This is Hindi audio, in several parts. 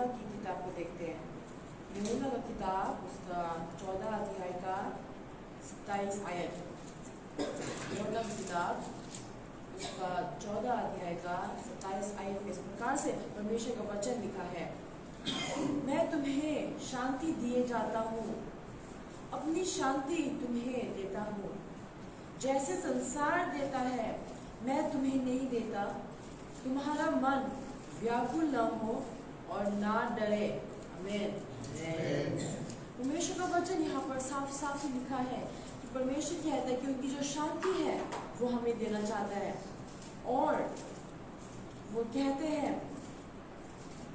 की किताब को देखते हैं। यूहन्ना का किताब उसका 14 अध्याय का 27 आयत। यूहन्ना की किताब उसका 14 अध्याय का 27 आयत इस प्रकार से परमेश्वर का वचन लिखा है, मैं तुम्हें शांति दिए जाता हूँ, अपनी शांति तुम्हें देता हूँ। जैसे संसार देता है मैं तुम्हें नहीं देता। तुम्हारा मन व्याकुल न हो और ना डरे। आमीन। परमेश्वर का वचन यहाँ पर साफ साफ से लिखा है कि परमेश्वर कहता है कि उनकी जो शांति है वो हमें देना चाहता है। और वो कहते हैं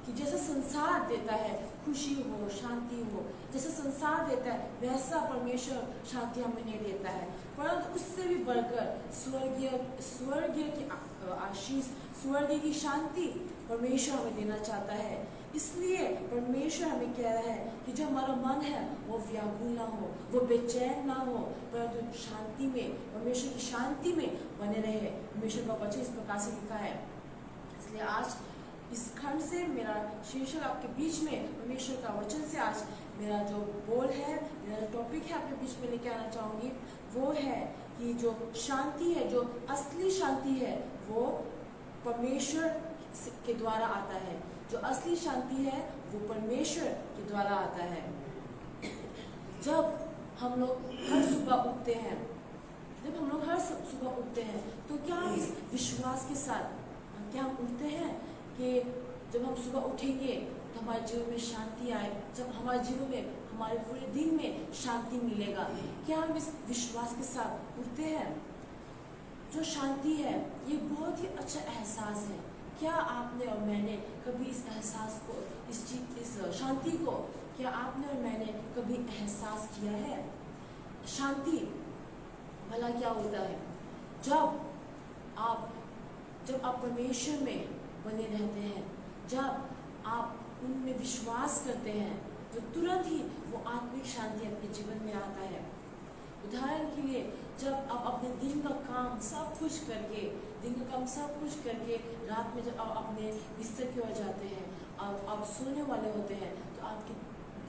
कि जैसा संसार देता है खुशी हो, शांति हो, जैसा संसार देता है वैसा परमेश्वर शांति हमें नहीं देता है, परंतु उससे भी बढ़कर स्वर्गीय की आशीष, स्वर्गीय की शांति परमेश्वर हमें देना चाहता है। इसलिए परमेश्वर हमें कह रहा है कि जो हमारा मन है वो व्याकुल ना हो, वो बेचैन ना हो, परंतु शांति में, परमेश्वर की शांति में बने रहे। परमेश्वर का वचन इस प्रकार से लिखा है। इसलिए आज इस खंड से मेरा शीर्षक आपके बीच में, परमेश्वर का वचन से आज मेरा जो बोल है, मेरा जो टॉपिक है आपके बीच में लेके आना चाहूँगी, वो है कि जो शांति है, जो असली शांति है वो परमेश्वर के द्वारा आता है। जो असली शांति है वो परमेश्वर के द्वारा आता है। जब हम लोग हर सुबह उठते हैं, तो क्या हम इस विश्वास के साथ क्या हम उठते हैं कि जब हम सुबह उठेंगे तो हमारे जीवन में शांति आए, जब हमारे जीवन में, हमारे पूरे दिन में शांति मिलेगा? क्या हम इस विश्वास के साथ उठते हैं? जो शांति है ये बहुत ही अच्छा एहसास है। क्या आपने और मैंने कभी इस एहसास को, इस शांति को, क्या आपने और मैंने कभी एहसास किया है? शांति भला क्या होता है? जब आप परमेश्वर में बने रहते हैं, जब आप उनमें विश्वास करते हैं, तो तुरंत ही वो आत्मिक शांति आपके जीवन में आता है। उदाहरण के लिए, जब आप अपने दिन का काम सब कुछ करके रात में जब आप अपने बिस्तर की ओर जाते हैं, आप सोने वाले होते हैं, तो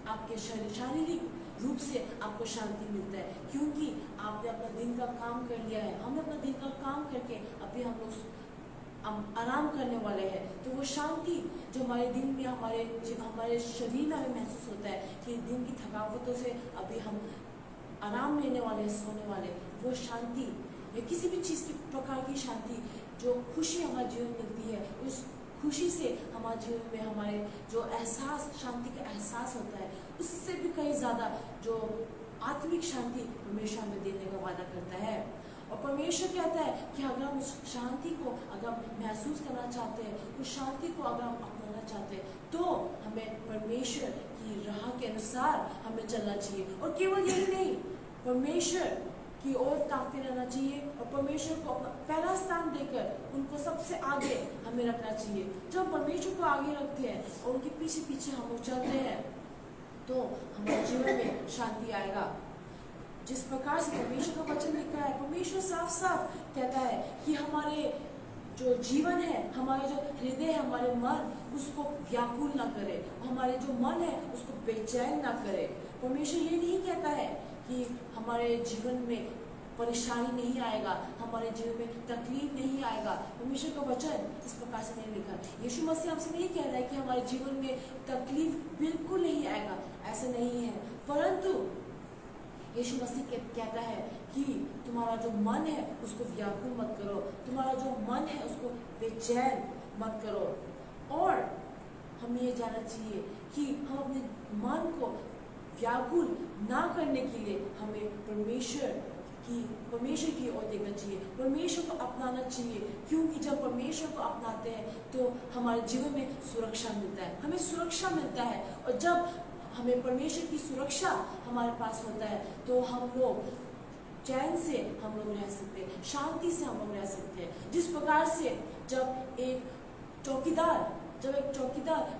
आपके शारीरिक रूप से आपको शांति मिलता है, क्योंकि आपने अपना दिन का काम कर लिया है। हमने अपना दिन का काम करके अभी हम लोग आराम करने वाले हैं, तो वो शांति जो हमारे दिन में, हमारे शरीर में हमें महसूस होता है कि दिन की थकावटों से अभी हम आराम लेने वाले हैं, सोने वाले, वो शांति या किसी भी चीज़ की प्रकार की शांति, जो खुशी हमारे जीवन में मिलती है, उस खुशी से हमारे जीवन में हमारे जो एहसास, शांति का एहसास होता है, उससे भी कहीं ज़्यादा जो आत्मिक शांति परमेश्वर हमें देने का वादा करता है। और परमेश्वर कहता है कि अगर हम उस शांति को अगर हम महसूस करना चाहते हैं, उस शांति को अगर हम अपनाना चाहते हैं, तो हमें परमेश्वर की राह के अनुसार हमें चलना चाहिए। और केवल यही नहीं, परमेश्वर की ओर ताकते रहना चाहिए और परमेश्वर को अपना पहला स्थान देकर उनको सबसे आगे हमें रखना चाहिए। जब परमेश्वर को आगे रखते हैं और उनके पीछे पीछे हम लोग चलते हैं, तो हमारे जीवन में शांति आएगा। जिस प्रकार से परमेश्वर का वचन लिखा है, परमेश्वर साफ साफ कहता है कि हमारे जो जीवन है, हमारे जो हृदय है, हमारे मन, उसको व्याकुल ना करे, हमारे जो मन है उसको बेचैन ना करे। परमेश्वर ये नहीं कहता है कि हमारे जीवन में परेशानी नहीं आएगा, हमारे जीवन में तकलीफ नहीं आएगा। परमेश्वर का वचन इस प्रकार से नहीं लिखा। यीशु मसीह हमसे नहीं कह रहा है कि हमारे जीवन में तकलीफ बिल्कुल नहीं आएगा, ऐसा नहीं है, परंतु यीशु मसीह कहता है कि तुम्हारा जो मन है उसको व्याकुल मत करो, तुम्हारा जो मन है उसको बेचैन मत करो। और हमें ये जानना चाहिए कि हम अपने मन को व्याकुल ना करने के लिए हमें परमेश्वर की ओर देखना चाहिए, परमेश्वर को अपनाना चाहिए, क्योंकि जब परमेश्वर को अपनाते हैं तो हमारे जीवन में सुरक्षा मिलता है, हमें सुरक्षा मिलता है। और जब हमें परमेश्वर की सुरक्षा हमारे पास होता है तो हम लोग चैन से हम लोग रह सकते हैं, शांति से हम लोग रह सकते हैं। जिस प्रकार से जब एक चौकीदार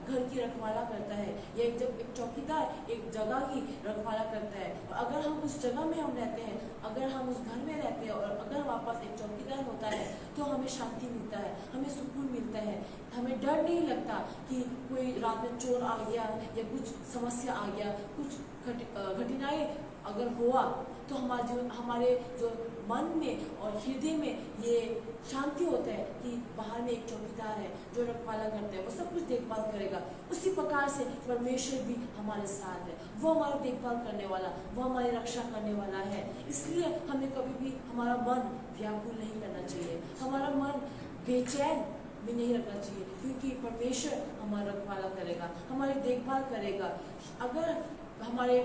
घर की रखवाला करता है, या जब एक चौकीदार एक जगह की रखवाला करता है, और अगर हम उस जगह में हम रहते हैं, अगर हम उस घर में रहते हैं और अगर हमारे पास एक चौकीदार होता है, तो हमें शांति मिलता है, हमें सुकून मिलता है, हमें डर नहीं लगता कि कोई रात में चोर आ गया या कुछ समस्या आ गया, कुछ घटनाएं अगर हुआ तो हमारे जो मन में और हृदय में ये शांति होता है कि बाहर में एक चौकीदार है जो रखवाला करता है, वो सब कुछ देखभाल करेगा। उसी प्रकार से परमेश्वर भी हमारे साथ है, वो हमारा देखभाल करने वाला, वो हमारी रक्षा करने वाला है। इसलिए हमें कभी भी हमारा मन व्याकुल नहीं करना चाहिए, हमारा मन बेचैन भी नहीं रखना चाहिए, क्योंकि परमेश्वर हमारा रखवाला करेगा, हमारी देखभाल करेगा। अगर हमारे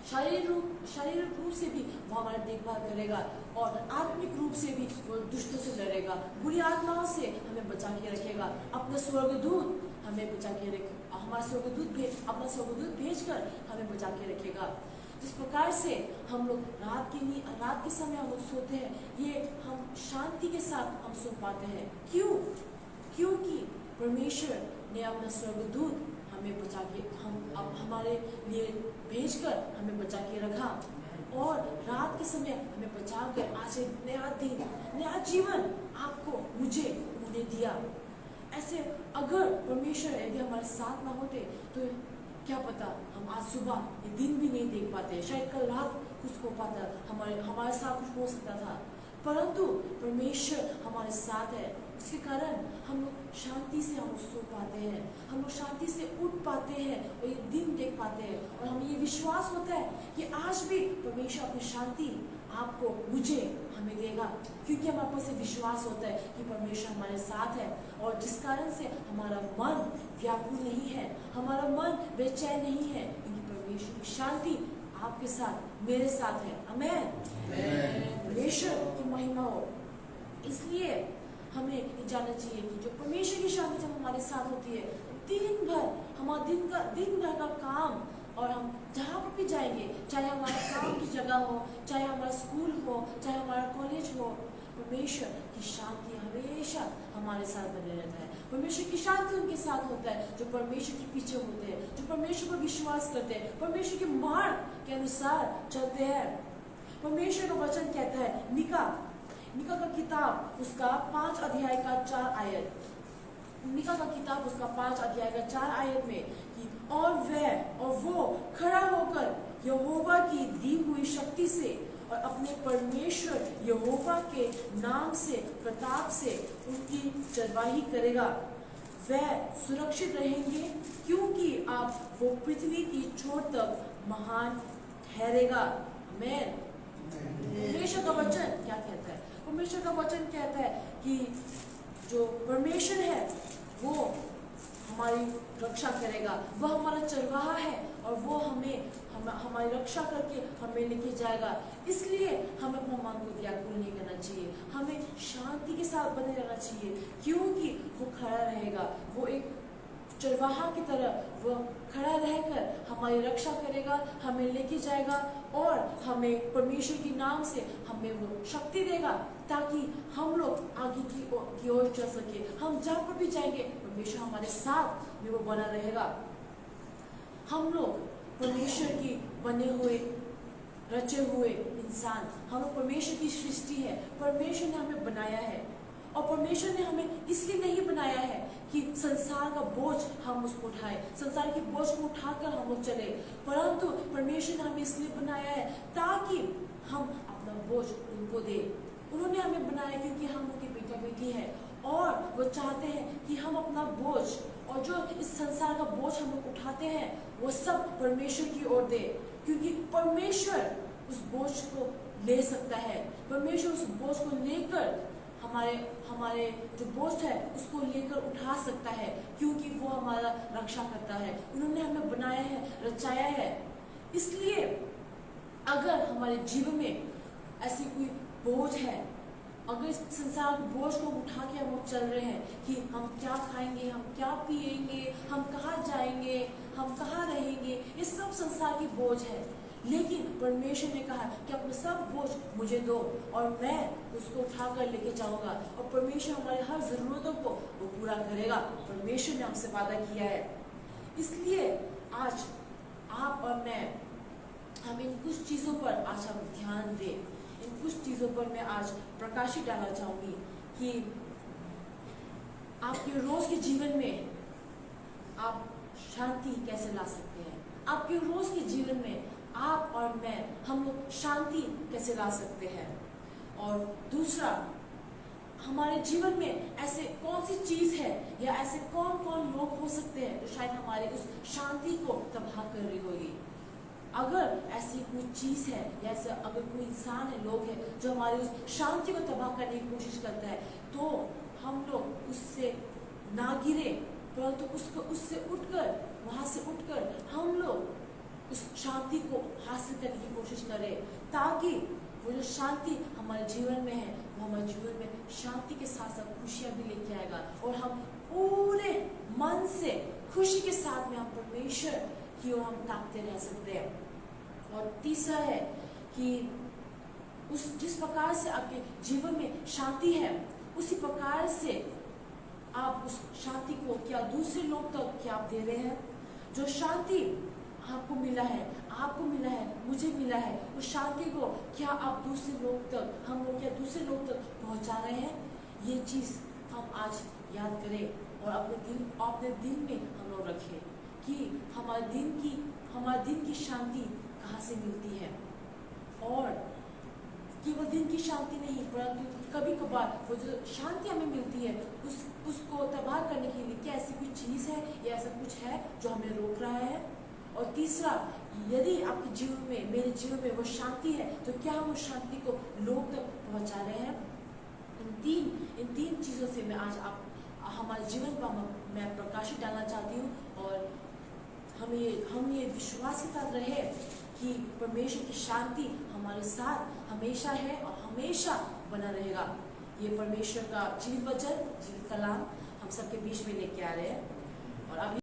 शारीरिक रूप से भी वो हमारा देखभाल करेगा और आत्मिक रूप से भी वो दुष्टों से लड़ेगा, बुरी आत्माओं से हमें बचा के रखेगा। अपना स्वर्गदूत हमें बचा के रखेगा, अपना स्वर्गदूत भेजकर हमें बचा के रखेगा। जिस प्रकार से हम लोग रात के समय हम लोग सोते हैं, ये हम शांति के साथ हम सो पाते हैं। क्योंकि परमेश्वर ने अपना स्वर्गदूत हमें बचा के हमारे लिए भेजकर हमें बचा के रखा और रात के समय हमें बचाकर आज एक नया दिन, नया जीवन आपको मुझे उन्होंने दिया। ऐसे अगर परमेश्वर यदि हमारे साथ ना होते तो क्या पता हम आज सुबह ये दिन भी नहीं देख पाते, शायद कल रात कुछ हो पाता, हमारे साथ कुछ हो सकता था, परंतु परमेश्वर हमारे साथ है। उसके कारण हम लोग शांति से हम सो पाते हैं, हम लोग शांति से उठ पाते हैं और ये दिन देख पाते हैं और हमें ये विश्वास होता है कि आज भी परमेश्वर अपनी शांति आपको मुझे हमें देगा, क्योंकि हमारे पास विश्वास होता है कि परमेश्वर हमारे साथ है और जिस कारण से हमारा मन व्याकुल नहीं है, हमारा मन बेचैन नहीं है, क्योंकि परमेश्वर की शांति आपके साथ, मेरे साथ है। आमीन। परमेश्वर की महिमा हो। इसलिए हमें ये जानना चाहिए कि जो परमेश्वर की शांति जब हमारे साथ होती है, दिन भर का काम और हम जहाँ पर भी जाएंगे, चाहे हमारा काम की जगह हो, चाहे हमारा स्कूल हो, चाहे हमारा कॉलेज हो, परमेश्वर की शांति हमेशा हमारे साथ बने रहता है। परमेश्वर की शांति उनके साथ होता है जो परमेश्वर के पीछे होते हैं, जो परमेश्वर पर विश्वास करते हैं, परमेश्वर के मार्ग के अनुसार चलते हैं। परमेश्वर का वचन कहता है मिका का किताब उसका 5 अध्याय का 4 आयत, मिका का किताब उसका 5 अध्याय का 4 आयत में कि और वो खड़ा होकर यहोवा की दी हुई शक्ति से और अपने परमेश्वर यहोवा के नाम से, प्रताप से उनकी चरवाही करेगा। वह सुरक्षित रहेंगे क्योंकि आप वो पृथ्वी की छोर तक महान ठहरेगा। आमीन। परमेश्वर का वचन क्या कहता है? परमेश्वर का वचन कहता है कि जो परमेश्वर है वो हमारी रक्षा करेगा, वह हमारा चरवाहा है और वो हमारी रक्षा करके हमें लेके जाएगा। इसलिए हमें अपना मन को व्याकुल नहीं करना चाहिए, हमें शांति के साथ बने रहना चाहिए, क्योंकि वो खड़ा रहेगा, वो एक चरवाहा की तरह वो खड़ा रहकर हमारी रक्षा करेगा, हमें लेके जाएगा और हमें परमेश्वर के नाम से हमें वो शक्ति देगा ताकि हम लोग आगे की ओर चल सके। हम जहाँ पर भी जाएंगे परमेश्वर हमारे साथ में वो बना रहेगा। हम लोग परमेश्वर की बने हुए रचे हुए इंसान, हम लोग परमेश्वर की सृष्टि है, परमेश्वर ने हमें बनाया है और परमेश्वर ने हमें इसलिए नहीं बनाया है कि संसार का बोझ हम उसको उठाए, संसार के बोझ को उठाकर हम लोग चले, परंतु परमेश्वर ने हमें इसलिए बनाया है ताकि हम अपना बोझ उनको दे। उन्होंने हमें बनाया क्योंकि हम उनके बेटा बेटी है और वो चाहते हैं कि हम अपना बोझ और जो इस संसार का बोझ हम लोग उठाते हैं वो सब परमेश्वर की ओर दे, क्योंकि परमेश्वर उस बोझ को ले सकता है। परमेश्वर उस बोझ को लेकर हमारे जो बोझ है उसको लेकर उठा सकता है, क्योंकि वो हमारा रक्षा करता है। उन्होंने हमें बनाया है, रचाया है। इसलिए अगर हमारे जीवन में ऐसी कोई बोझ है, अगर इस संसार के बोझ को उठा के हम लोग चल रहे हैं कि हम क्या खाएंगे, हम क्या पिएंगे, हम कहाँ जाएंगे, हम कहाँ रहेंगे, ये सब संसार की बोझ है, लेकिन परमेश्वर ने कहा कि अपना सब बोझ मुझे दो और मैं उसको उठाकर लेके जाऊंगा और परमेश्वर हमारे हर जरूरतों को वो पूरा करेगा। परमेश्वर ने हमसे वादा किया है। इसलिए आज आप और मैं हम इन कुछ चीज़ों पर आज हम ध्यान दें। इन कुछ चीज़ों पर मैं आज प्रकाशित डालना चाहूँगी कि आपके रोज के जीवन में आप शांति कैसे ला सकते हैं। आपके रोज के जीवन में आप और मैं, हम लोग शांति कैसे ला सकते हैं। और दूसरा, हमारे जीवन में ऐसे कौन सी चीज है या ऐसे कौन कौन लोग हो सकते हैं जो शायद हमारे उस शांति को तबाह कर रही होगी। अगर ऐसी कोई चीज है या ऐसा अगर कोई इंसान है, लोग है जो हमारी उस शांति को तबाह करने की कोशिश करता है, तो हम लोग उससे ना गिरे, परंतु उससे उठकर, वहां से उठकर हम लोग उस शांति को हासिल करने की कोशिश करें, ताकि वो जो शांति हमारे जीवन में है वो हमारे जीवन में शांति के साथ साथ खुशियां भी लेके आएगा और हम पूरे मन से खुशी के साथ में हम परमेश्वर की ओर हम ताकते रह सकते हैं। और तीसरा है कि जिस प्रकार से आपके जीवन में शांति है, उसी प्रकार से आप उस शांति को क्या दूसरे लोग तक क्या आप दे रहे हैं। जो शांति आपको मिला है, मुझे मिला है, उस शांति को क्या आप दूसरे लोग तक, हम लोग क्या दूसरे लोग तक पहुंचा रहे हैं। ये चीज हम आज याद करें और अपने दिल में हम लोग रखें कि हमारे दिन की शांति कहाँ से मिलती है। और केवल दिन की शांति नहीं, परंतु कभी कभार वो जो शांति हमें मिलती है उसको तबाह करने के लिए क्या ऐसी कोई चीज है या ऐसा कुछ है जो हमें रोक रहा है। और तीसरा, यदि आपके जीवन में, मेरे जीवन में वो शांति है, तो क्या हम उस शांति को लोग तक पहुंचा रहे हैं। इन तीन चीजों से मैं आज हमारे जीवन पर मैं प्रकाशित डालना चाहती हूँ और हम ये विश्वास के साथ रहे कि परमेश्वर की शांति हमारे साथ हमेशा है और हमेशा बना रहेगा। ये परमेश्वर का जीवित वचन, जीवित कलाम हम सबके बीच में लेके आ रहे हैं। और अभी